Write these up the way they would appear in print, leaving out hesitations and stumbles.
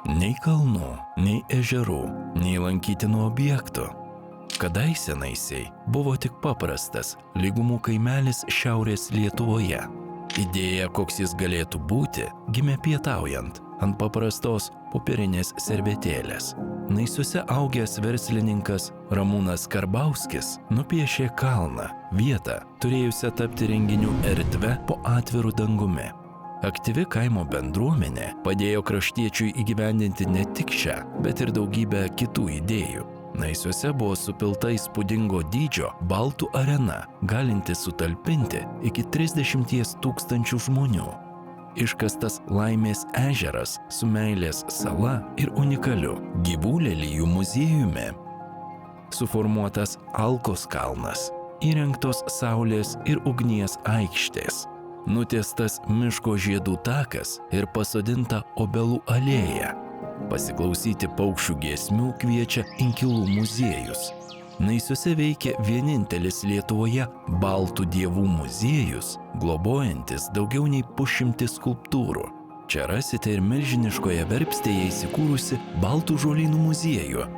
Nei kalnų, nei ežerų, nei lankytinų objektų. Kadaise Naisiai buvo tik paprastas lygumų kaimelis šiaurės Lietuvoje. Idėja, koks jis galėtų būti, gimė pietaujant ant paprastos popierinės servetėlės. Naisiuose augęs verslininkas Ramūnas Karbauskis nupiešė kalną, vietą, turėjusią tapti renginių erdve po atviru dangumi. Aktyvi kaimo bendruomenė padėjo kraštiečiui įgyvendinti ne tik šią, bet ir daugybę kitų idėjų. Naisiuose buvo supilta įspūdingo dydžio baltų arena, galinti sutalpinti iki 30 000 žmonių. Iškastas Laimės ežeras su meilės sala ir unikaliu gyvų lelijų muziejumi. Suformuotas Alkos kalnas, įrengtos saulės ir ugnies aikštės, nutiestas miško žiedų takas ir pasodinta obelų alėja. Pasiklausyti paukščių giesmių kviečia Inkilų muziejus. Naisiuose veikia vienintelis Lietuvoje baltų dievų muziejus, globojantis daugiau nei 100 skulptūrų. Čia rasite ir milžiniškoje Verpstėje įsikūrusi Baltų žolynų muziejų.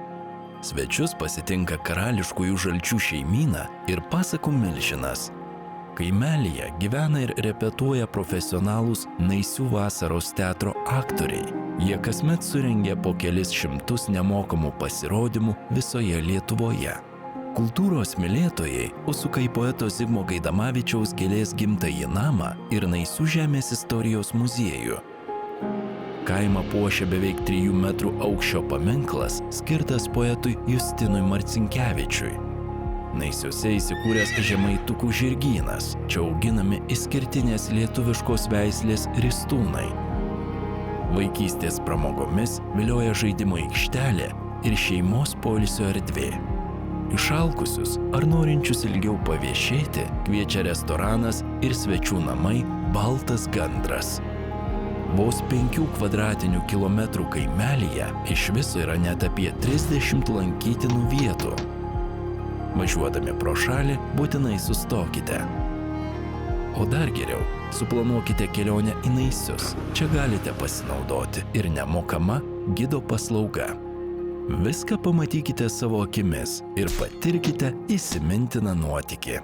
Svečius pasitinka karališkųjų žalčių šeimyna ir pasakų milžinas. Kaimelyje gyvena ir repetuoja profesionalūs Naisių vasaros teatro aktoriai. Jie kasmet surengia po kelis šimtus nemokamų pasirodymų visoje Lietuvoje. Kultūros mylėtojai užsuka į poeto Zigmo Gaidamavičiaus Gėlės gimtąjį namą ir Naisių žemės istorijos muziejų. Kaimą puošia beveik 3 metrų aukščio paminklas, skirtas poetui Justinui Marcinkevičiui. Naisiuose įsikūręs Žemaitukų žirgynas, čia auginami išskirtinės lietuviškos veislės ristūnai. Vaikystės pramogomis vilioja žaidimo aikštelė ir šeimos poilsio erdvė. Išalkusius ar norinčius ilgiau paviešėti kviečia restoranas ir svečių namai Baltas gandras. Vos 5 kvadratinių kilometrų kaimelyje iš viso yra net apie 30 lankytinų vietų. Važiuodami pro šalį būtinai sustokite. O dar geriau, suplanuokite kelionę į Naisius. Čia galite pasinaudoti ir nemokama gido paslauga. Viską pamatykite savo akimis ir patirkite įsimintiną nuotykį.